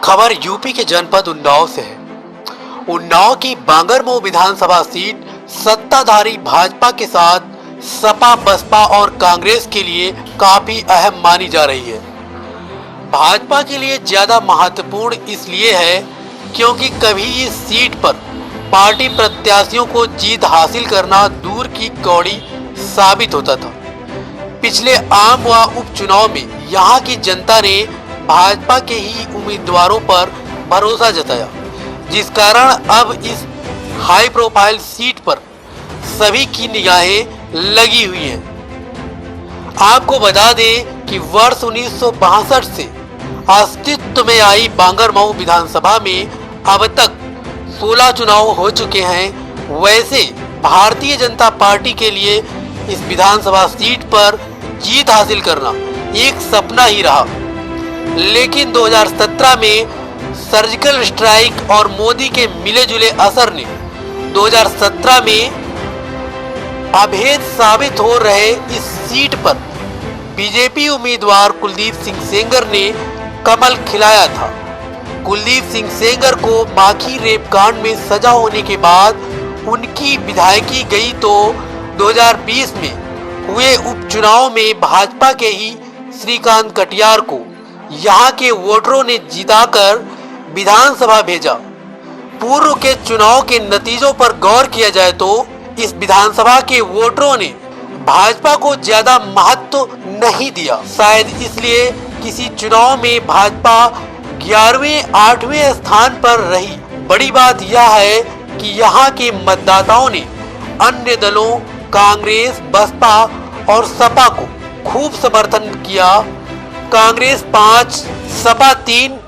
खबर यूपी के जनपद उन्नाव से है। उन्नाव की बांगरमऊ विधानसभा सीट सत्ताधारी भाजपा के साथ सपा, बसपा और कांग्रेस के लिए काफी अहम मानी जा रही है। भाजपा के लिए ज्यादा महत्वपूर्ण इसलिए है क्योंकि कभी इस सीट पर पार्टी प्रत्याशियों को जीत हासिल करना दूर की कौड़ी साबित होता था। पिछले आम व उपचुनाव में यहाँ की जनता ने भाजपा के ही उम्मीदवारों पर भरोसा जताया, जिस कारण अब इस हाई प्रोफाइल सीट पर सभी की निगाहें लगी हुई हैं। आपको बता दें कि वर्ष 1962 से अस्तित्व में आई बांगरमऊ विधानसभा में अब तक 16 चुनाव हो चुके हैं। वैसे भारतीय जनता पार्टी के लिए इस विधानसभा सीट पर जीत हासिल करना एक सपना ही रहा, लेकिन 2017 में सर्जिकल स्ट्राइक और मोदी के मिले जुले असर ने 2017 में अभेद साबित हो रहे इस सीट पर बीजेपी उम्मीदवार कुलदीप सिंह सेंगर ने कमल खिलाया था। कुलदीप सिंह सेंगर को माखी रेप कांड में सजा होने के बाद उनकी विधायकी गई, तो 2020 में हुए उपचुनाव में भाजपा के ही श्रीकांत कटियार को यहाँ के वोटरों ने जिताकर विधानसभा भेजा। पूर्व के चुनाव के नतीजों पर गौर किया जाए तो इस विधानसभा के वोटरों ने भाजपा को ज्यादा महत्व नहीं दिया। शायद इसलिए किसी चुनाव में भाजपा 11वें 8वें स्थान पर रही। बड़ी बात यह है कि यहाँ के मतदाताओं ने अन्य दलों कांग्रेस, बसपा और सपा को खूब समर्थन किया। कांग्रेस 5, सपा 3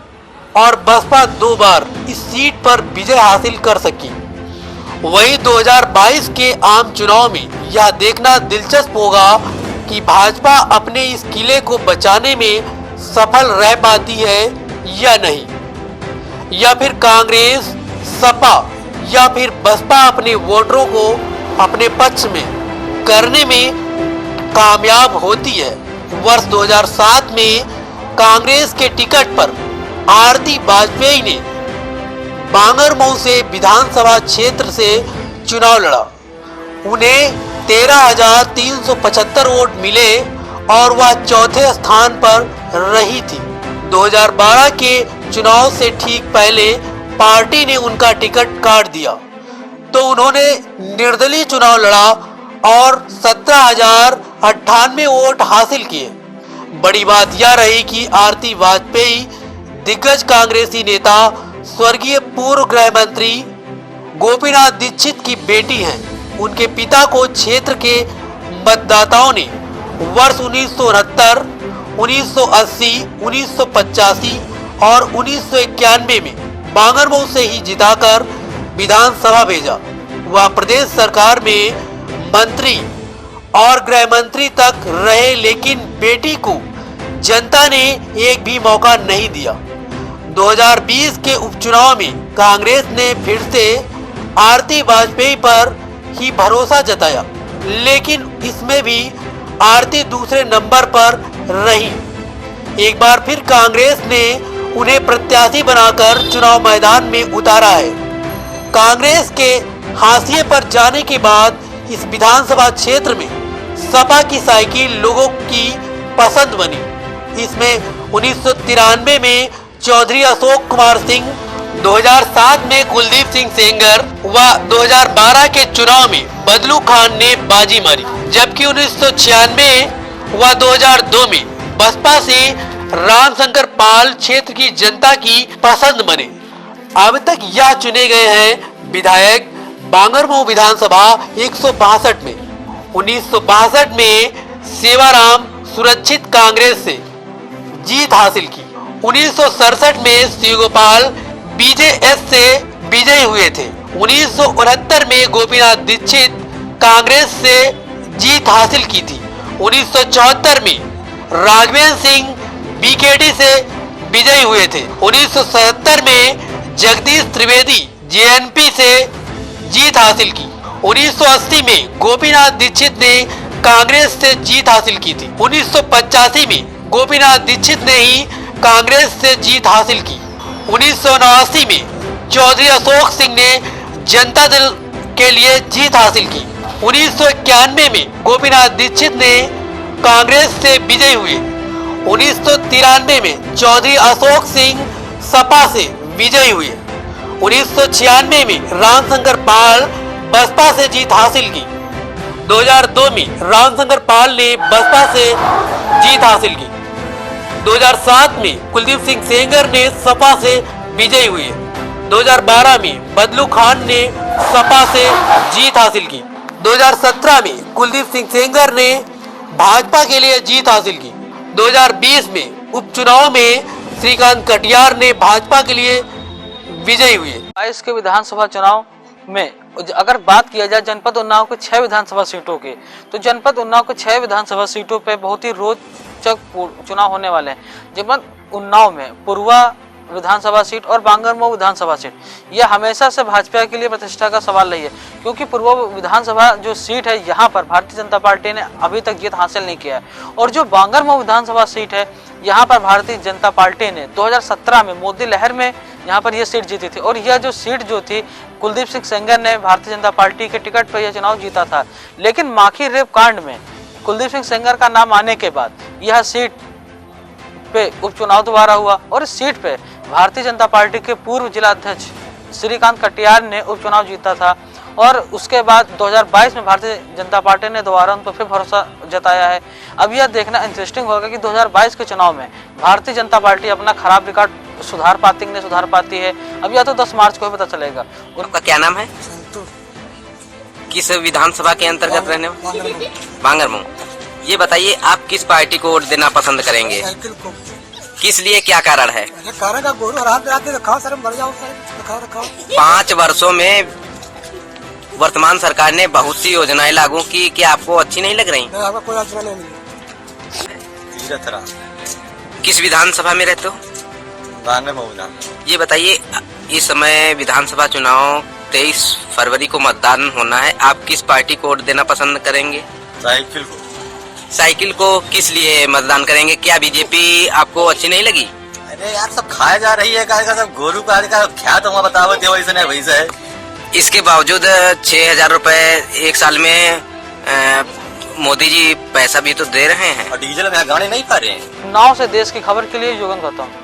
और बसपा 2 बार इस सीट पर विजय हासिल कर सकी। वहीं 2022 के आम चुनाव में यह देखना दिलचस्प होगा कि भाजपा अपने इस किले को बचाने में सफल रह पाती है या नहीं, या फिर कांग्रेस, सपा या फिर बसपा अपने वोटरों को अपने पक्ष में करने में कामयाब होती है। वर्ष 2007 में कांग्रेस के टिकट पर आरती वाजपेयी ने बांगरमऊ से विधानसभा क्षेत्र से चुनाव लड़ा। उन्हें 13,375 वोट मिले और वह चौथे स्थान पर रही थी। 2012 के चुनाव से ठीक पहले पार्टी ने उनका टिकट काट दिया, तो उन्होंने निर्दलीय चुनाव लड़ा और 17,098 वोट हासिल किए। बड़ी बात यह रही कि आरती वाजपेयी दिग्गज कांग्रेसी नेता स्वर्गीय पूर्व गृह मंत्री गोपीनाथ दीक्षित की बेटी हैं। उनके पिता को क्षेत्र के मतदाताओं ने वर्ष 1969, 1980, 1985 और 1991 में बांगरमऊ से ही जिताकर विधानसभा भेजा। वह प्रदेश सरकार में मंत्री और गृह मंत्री तक रहे, लेकिन बेटी को जनता ने एक भी मौका नहीं दिया। 2020 के उपचुनाव में कांग्रेस ने फिर से आरती वाजपेयी पर ही भरोसा जताया, लेकिन इसमें भी आरती दूसरे नंबर पर रही। एक बार फिर कांग्रेस ने उन्हें प्रत्याशी बनाकर चुनाव मैदान में उतारा है। कांग्रेस के हाशिए पर जाने के बाद इस विधानसभा क्षेत्र में सपा की साइकिल लोगों की पसंद बनी। इसमें 1993 में चौधरी अशोक कुमार सिंह, 2007 में कुलदीप सिंह सेंगर व 2012 के चुनाव में बदलू खान ने बाजी मारी, जबकि 1996 व 2002 में बसपा से रामशंकर पाल क्षेत्र की जनता की पसंद बने। अब तक यह चुने गए हैं विधायक बांगरमऊ विधानसभा 162 में। 1962 में सेवाराम सुरक्षित कांग्रेस से जीत हासिल की। 1967 में शिवगोपाल बीजेएस से विजयी हुए थे। 1969 में गोपीनाथ दीक्षित कांग्रेस से जीत हासिल की थी। 1974 में राघवेंद्र सिंह बीकेडी से विजयी हुए थे। 1977 में जगदीश त्रिवेदी जेएनपी से जीत हासिल की। 1980 में गोपीनाथ दीक्षित ने कांग्रेस से जीत हासिल की थी। 1985 में गोपीनाथ दीक्षित ने ही कांग्रेस से जीत हासिल की। 1979 में चौधरी अशोक सिंह ने जनता दल के लिए जीत हासिल की। 1991 में गोपीनाथ दीक्षित ने कांग्रेस से विजयी हुए। 1993 में चौधरी अशोक सिंह सपा से विजयी हुए। 1996 में रामशंकर पाल बसपा से जीत हासिल की। 2002 में रामशंकर पाल ने बसपा से जीत हासिल की। 2007 में कुलदीप सिंह सेंगर ने सपा से विजयी हुए। 2012 में बदलू खान ने सपा से जीत हासिल की। 2017 में कुलदीप सिंह सेंगर ने भाजपा के लिए जीत हासिल की। 2020 में उपचुनाव में श्रीकांत कटियार ने भाजपा के लिए विजयी हुए। 22 के विधानसभा चुनाव में अगर बात किया जाए जनपद उन्नाव के 6 विधानसभा सीटों के, तो जनपद उन्नाव के 6 विधानसभा सीटों पे बहुत ही रोचक चुनाव होने वाले हैं। जनपद उन्नाव में पूर्वा विधानसभा सीट और बांगरमऊ विधानसभा सीट, यह हमेशा से भाजपा के लिए प्रतिष्ठा का सवाल रही है, क्योंकि पूर्वा विधानसभा जो सीट है यहाँ पर भारतीय जनता पार्टी ने अभी तक जीत हासिल नहीं किया है। और जो बांगरमऊ विधानसभा सीट है यहाँ पर भारतीय जनता पार्टी ने 2017 में मोदी लहर में यहाँ पर यह सीट जीती थी। और यह जो सीट जो थी कुलदीप सिंह सेंगर ने भारतीय जनता पार्टी के टिकट पर यह चुनाव जीता था। लेकिन माखी रेप कांड में कुलदीप सिंह सेंगर का नाम आने के बाद यह सीट पे उपचुनाव दोबारा हुआ और इस सीट पे भारतीय जनता पार्टी के पूर्व जिला अध्यक्ष श्रीकांत कटियार ने उपचुनाव जीता था। और उसके बाद 2022 में भारतीय जनता पार्टी ने दोबारा उन पर फिर भरोसा जताया है। अब यह देखना इंटरेस्टिंग होगा कि 2022 के चुनाव में भारतीय जनता पार्टी अपना खराब रिकॉर्ड सुधार पाती कि नहीं सुधार पाती है, अब यह तो 10 मार्च को ही पता चलेगा। उनका क्या नाम है? किस विधानसभा के अंतर्गत रहने वाले? बांगरमऊ। ये बताइए, आप किस पार्टी को वोट देना पसंद करेंगे? किस लिए, क्या कारण है? 5 वर्षों में वर्तमान सरकार ने बहुत सी योजनाएं लागू की, क्या आपको अच्छी नहीं लग रही? कोई अच्छा नहीं मिली। किस विधानसभा में रहते हो? ये बताइए, इस समय विधानसभा चुनाव 23 फरवरी को मतदान होना है, आप किस पार्टी को वोट देना पसंद करेंगे? साइकिल को। साइकिल को किस लिए मतदान करेंगे? क्या बीजेपी आपको अच्छी नहीं लगी? अरे यार, सब खाया जा रही है, सब गोरू का क्या तुम बताओ, वैसे नहीं वैसे है। इसके बावजूद 6,000 रुपए एक साल में मोदी जी पैसा भी तो दे रहे हैं और डीजल में गाड़ी नहीं पा रहे हैं। नाव से देश की खबर के लिए योगन करता हूँ।